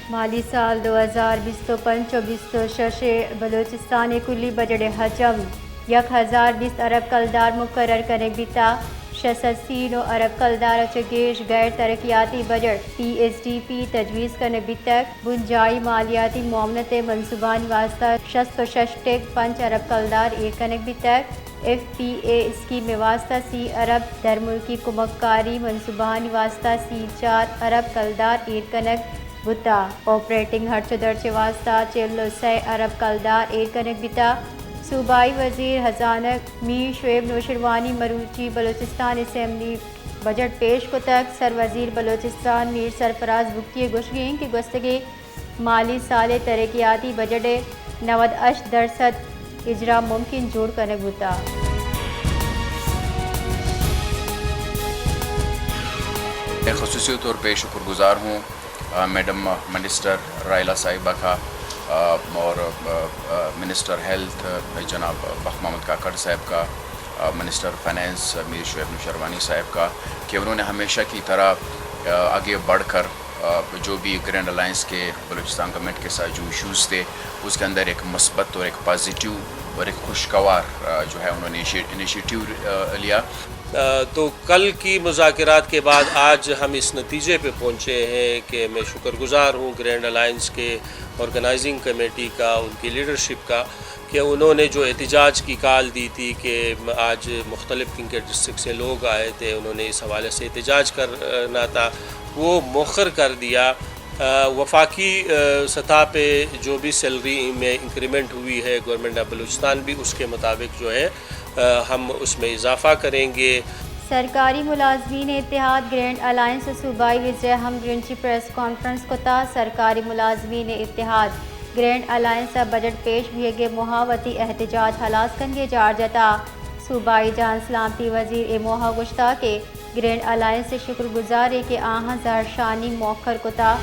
مالی سال 2025-26 بلوچستان کلی بجٹ حجم 1020 ارب کلدار مقرر کرنے بیتا 680 ارب کلدار چگیش غیر ترقیاتی بجٹ PSDP تجویز کرنے بیتک بنجائی مالیاتی معاونت منصوبانی واسطہ 66.5 ارب کلدار ایک کرنے بیتک FPA اسکیم واسطہ 30 ارب در ملکی کمکاری منصوبانی واسطہ 4 ارب کلدار ایک کنک بتا آپریٹنگ ہرچ درچ واسطہ 46 ارب کلدار ایک کنک بتا صوبائی وزیر خزانہ میر شعیب نوشروانی مروچی بلوچستان اسمبلی بجٹ پیش کو تک سر وزیر بلوچستان میر سرفراز بگٹی گوشگیں کہ گستگی مالی سال ترقیاتی بجٹ 98% اجرا ممکن جوڑ کرنے بتا خصوصی طور پہ شکر گزار ہوں میڈم منسٹر رائلہ صاحبہ کا اور منسٹر ہیلتھ جناب بخ محمد کاکڑ صاحب کا، منسٹر فائنینس میر شعیب نوشروانی صاحب کا کہ انہوں نے ہمیشہ کی طرح آگے بڑھ کر جو بھی گرینڈ الائنس کے بلوچستان گورنمنٹ کے ساتھ جو ایشوز تھے اس کے اندر ایک مثبت اور ایک پازیٹیو اور ایک خوشگوار جو ہے انہوں نے انیشیٹیو لیا۔ تو کل کی مذاکرات کے بعد آج ہم اس نتیجے پہ پہنچے ہیں کہ میں شکر گزار ہوں گرینڈ الائنس کے آرگنائزنگ کمیٹی کا، ان کی لیڈرشپ کا، کہ انہوں نے جو احتجاج کی کال دی تھی کہ آج مختلف کنگ کے ڈسٹرکٹ سے لوگ آئے تھے، انہوں نے اس حوالے سے احتجاج کرنا تھا، وہ مؤخر کر دیا۔ وفاقی سطح پہ جو بھی سیلری میں انکریمنٹ ہوئی ہے گورنمنٹ آف بلوچستان بھی اس کے مطابق جو ہے ہم اس میں اضافہ کریں گے۔ سرکاری ملازمین اتحاد گرینڈ الائنس صوبائی وزیر ہم گرنچی پریس کانفرنس کو تا سرکاری ملازمین اتحاد گرینڈ الائنس بجٹ پیش بھی گے محاوتی احتجاج ہلاس کنگے جار جتا صوبائی جان سلامتی وزیر موہا گشتا کے گرینڈ الائنس سے شکر گزارے کہ آہاں ظاہر شانی موخر کو تا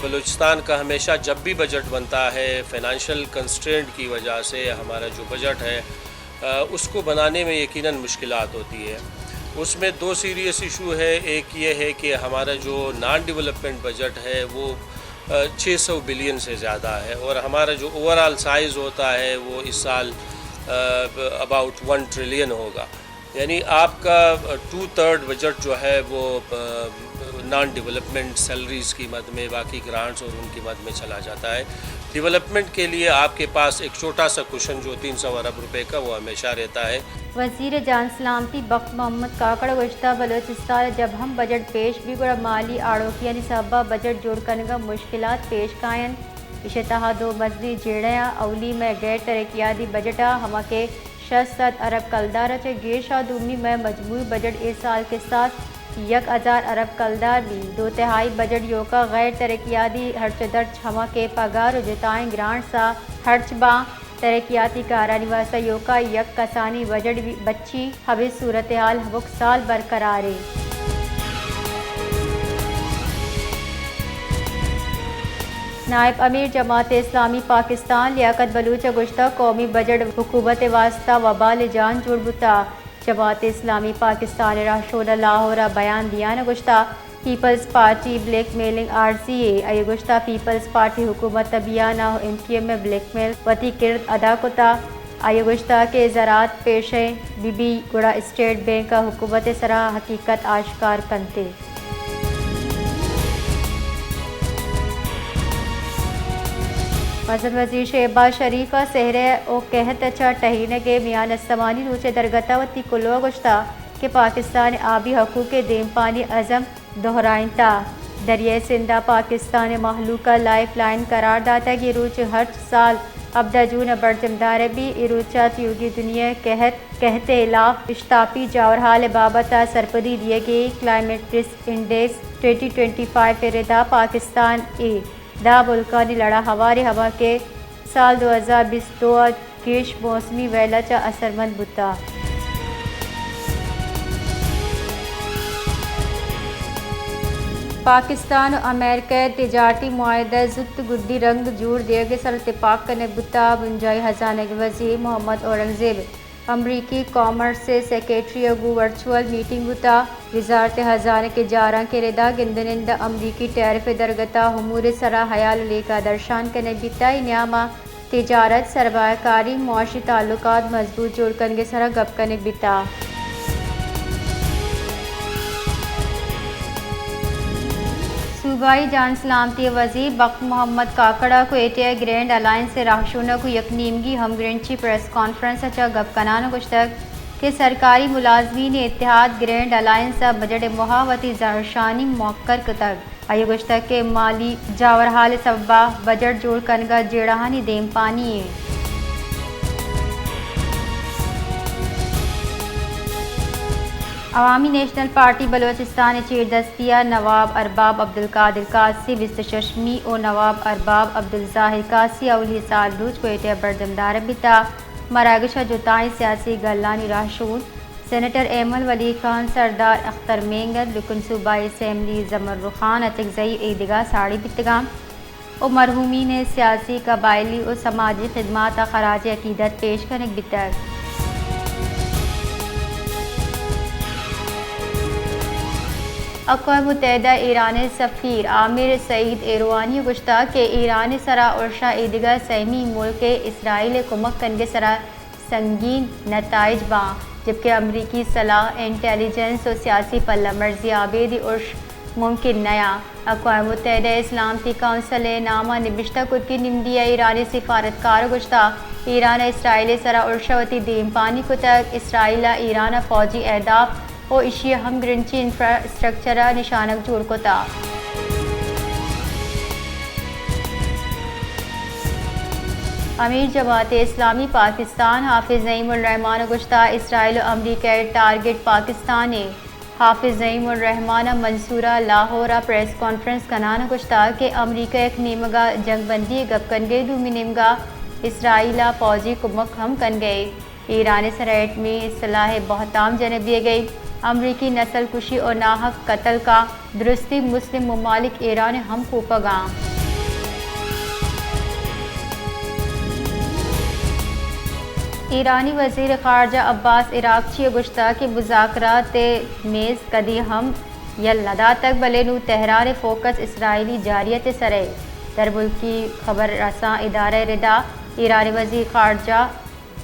بلوچستان کا ہمیشہ جب بھی بجٹ بنتا ہے فائنینشیل کنسٹرینٹ کی وجہ سے ہمارا جو بجٹ ہے اس کو بنانے میں یقیناً مشکلات ہوتی ہے۔ اس میں دو سیریس ایشو ہے، ایک یہ ہے کہ ہمارا جو نان ڈیولپمنٹ بجٹ ہے وہ 600 بلین سے زیادہ ہے، اور ہمارا جو اوورآل سائز ہوتا ہے وہ اس سال اباؤٹ 1 ٹریلین ہوگا، یعنی آپ کا 2/3 بجٹ جو ہے وہ نان ڈیولپمنٹ سیلریز کی مد میں، باقی گرانٹس اور ان کی مد میں چلا جاتا ہے۔ ڈیولپمنٹ کے لیے آپ کے پاس ایک چھوٹا سا کوشن جو 300 ارب روپے کا وہ ہمیشہ رہتا ہے۔ وزیر جان سلامتی بخ محمد کاکڑ گشتہ بلوچستان جب ہم بجٹ پیش بھی گڑا مالی آڑوکیاں نصابہ بجٹ جوڑ کرنے کا مشکلات پیش کائن اشتہا 2 مزدی جیڑیاں اولی میں غیر ترقیاتی بجٹا ہما کے 600 ارب کلدار چے گیشا دومی میں مجموعی بجٹ اس سال کے ساتھ 1000 ارب کلدار بھی 2/3 بجٹ یوکا غیر ترقیاتی ہرچ درچ ہما کے پگار و جتائیں گرانٹ سا ہرچ باں ترقیاتی کارانی واسطہ یوکا یک کسانی بجٹ بھی بچی حبی صورتحال ہبک سال برقرارے۔ نائب امیر جماعت اسلامی پاکستان لیاقت بلوچ گشتہ قومی بجٹ حکومت واسطہ وبال جان جوڑ بتا جماعت اسلامی پاکستان راہ شعلہ لاہور بیان دیا نہ گشتہ Peoples Party blackmailing RCA ای گشتہ پیپلز پارٹی حکومت بیانہ MTM میں بلیک میل وتی کرد ادا کتا ای گشتہ کے زراعت پیشیں بی گڑا اسٹیٹ بینک کا حکومت سرا حقیقت آشکار کنتے۔ مسجد وزیر شہباز شریفہ سہرے او کہت اچھا ٹہینے کے میان استمانی روچے درگتا وتی کلو گشتہ کہ پاکستان آبی حقوق دیم پانی عزم دہرائیں تا دریائے سندھا پاکستان محلوقہ لائف لائن قرار داتا کہ روچ ہر سال ابدا جون برجمدار بھی اروچا تیوگی دنیا کہتے علاف اشتاپی جاورحال بابتا سرپدی دیے گئی کلائمیٹ رسک انڈیکس 2025 ردا پاکستان دا بلکانی لڑا ہواری ہوا کے سال 2022 گیش موسمی ویلا چا اثر مند بتا۔ پاکستان و امریکہ تجارتی معاہدہ زد گڈی رنگ جوڑ دے گے سر اتفاق کرنے بتا بنجائی خزانہ وزیر محمد اورنگزیب امریکی کامرس سے سیکریٹری گو ورچوئل میٹنگ ہوتا وزارت خزانہ کے جارہ کے ردا گندنند امریکی ٹیرف درگتا امور سرا حیال لے کا درشان کرنے بیتا نیامہ تجارت سرمایہ کاری معاشی تعلقات مضبوط جوڑ کرنے سرا گپ کرنے بیتا صوبائی جان سلامتی وزیر بخت محمد کاکڑا کو ایٹیا گرینڈ الائنس سے راہشونہ کو یکنیمگی ہم گرنچی پریس کانفرنس اچھا گپ کنانا گشتک کہ سرکاری ملازمین اتحاد گرینڈ الائنس بجٹ محاوتی زرشانی موقر کتک آئیے گشتک کے مالی جاورحال سببہ بجٹ جوڑ کنگا جیڑہانی دیم پانی ہے عوامی نیشنل پارٹی بلوچستان چیر دستیہ نواب ارباب عبدالقادر قاسی وستششمی و نواب ارباب عبدالظاہر قاسی اولی سال روز کو ایٹیا بردمدار بیتا مراگشہ جتائیں سیاسی گلانی راہشون سینیٹر ایمل ولی خان سردار اختر مینگد رکن صوبائی اسمبلی زمر خان اچکزئی ایدگاہ ساڑی بیتگام و مرحومین سیاسی قبائلی و سماجی خدمات خراج عقیدت پیش کرنے بیتگ اقوام متحدہ ایران سفیر عامر سعید ایروانی گشتہ کہ ایران سرا عرشہ ایدگاہ سہمی ملک اسرائیل کمک کنگے سرا سنگین نتائج باں جبکہ امریکی صلاح انٹیلیجنس و سیاسی پلہ مرضی آبیدی عرش ممکن نیا اقوام متحدہ اسلامتی کونسل نامہ نبشتہ کت کی نمدیہ ایرانی سفارتکار گشتہ ایران اسرائیل سرا عرشہ دیم پانی کتک اسرائیل ایران فوجی اہداف و اشی ہم گرنچی انفراسٹرکچر نشانک جوڑ کتا امیر جماعت اسلامی پاکستان حافظ نعیم الرحمان گشتہ اسرائیل و امریکہ ٹارگٹ پاکستان حافظ نعیم الرحمان منصورہ لاہورہ پریس کانفرنس کنانا گشتہ کہ امریکہ ایک نیمگا جنگ بندی گپ کن گئے دومی نیمگا اسرائیل فوجی کمک ہم کن گئے ایران سرائٹ میں اصطلاح بہتام جنبیے گئی امریکی نسل کشی اور ناحق قتل کا درستی مسلم ممالک ایران ہم کوپگاں ایرانی وزیر خارجہ عباس عراقچی گشتہ کہ مذاکرات میز کدی ہم یا لدا تک بلے نو تہران فوکس اسرائیلی جاریت سرے در ملکی خبر رساں ادارہ ردا ایرانی وزیر خارجہ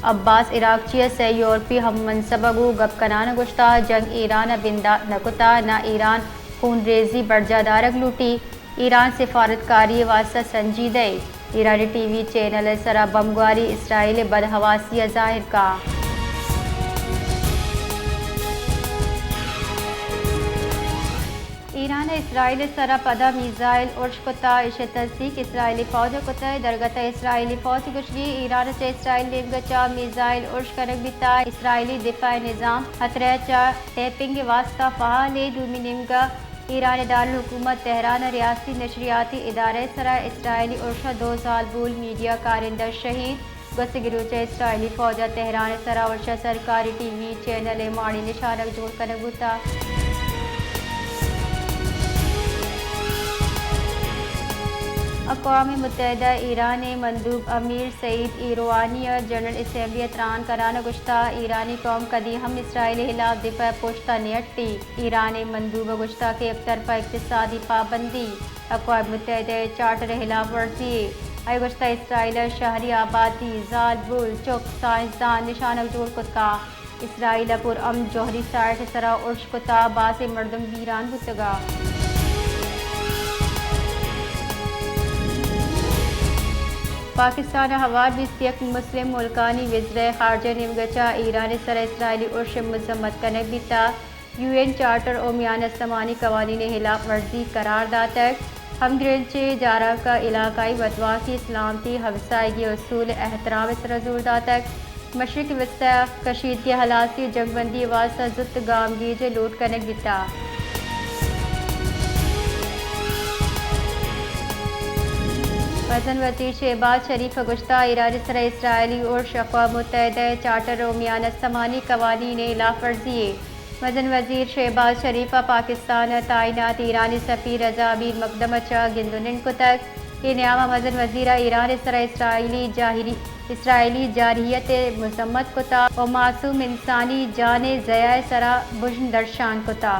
عباس عراقچی سے یورپی ہم منصبہ گو گپ کنانا گشتہ جنگ ایران بندہ نکتا نہ ایران خون ریزی برجہ دارک لوٹی ایران سفارتکاری واسطہ سنجیدہ ایرانی ٹی وی چینل سرا بمگواری اسرائیل بدحواسی ظاہر کا ایران اسرائیل سرا پدا میزائل عرش کتا اش تصدیق اسرائیلی فوج کتا درگتا اسرائیلی فوج گشگی ایران سے اسرائیل نیمگچا میزائل عرش کنک بیتا اسرائیلی دفاع نظام خطرہ چا ٹیپنگ واسطہ فعال دومی نیمگا ایران دارالحکومت تہران ریاستی نشریاتی ادارے سرا اسرائیلی عرشہ 2 سال بول میڈیا کارندہ شہید گس گروچہ اسرائیلی فوجہ تہران سرا عرشہ سرکاری ٹی وی چینل ماڑی نشانک جوڑ کنک بیتا اقوام متحدہ ایران مندوب امیر سعید ایروانی جنرل اسمبلی اطران کرانا گشتہ ایرانی قوم کدی ہم اسرائیلی خلاف دفاع پوشتہ نیٹتی ایران مندوب گشتہ کے ایک طرفہ اقتصادی پابندی اقوام متحدہ چارٹر خلاف ورزی آئی گشتہ اسرائیل شہری آبادی زال بول چک سائنسدان نشانک جوڑ کتا اسرائیل پر امن جوہری سائٹ سرا عرش کتا باس مردم ویران بتگا پاکستان حوال 21 مسلم ملکانی وزرائے خارجہ نیمگچا ایران سر اسرائیلی عرش مذمت کنک بیتا یو این چارٹر او میان سمانی قوانین خلاف ورزی قرار داتک ہم گرنچے جارہ کا علاقائی وطواسی اسلامتی ہمسائیگی اصول احترام سر زور داتک مشرق وسطی کشیدگی حلاسی جنگ بندی واسطہ زت گامگیج لوٹ کنک بیتا وزن وزیر شہباز شریف گشتہ ایران سر اسرائیلی عرش اقوام متحدہ چارٹر و میان سمانی قوانین خلاف ورزی وزن وزیر شہباز شریف پاکستان تعینات ایرانی سفیر رضا امیر مقدم چا گندنن کتک یہ نیامہ وزن وزیر ایران سر اسرائیلی اسرائیلی جارحیت مذمت کتا و معصوم انسانی جان ضیاء سرا بجن درشان کتا.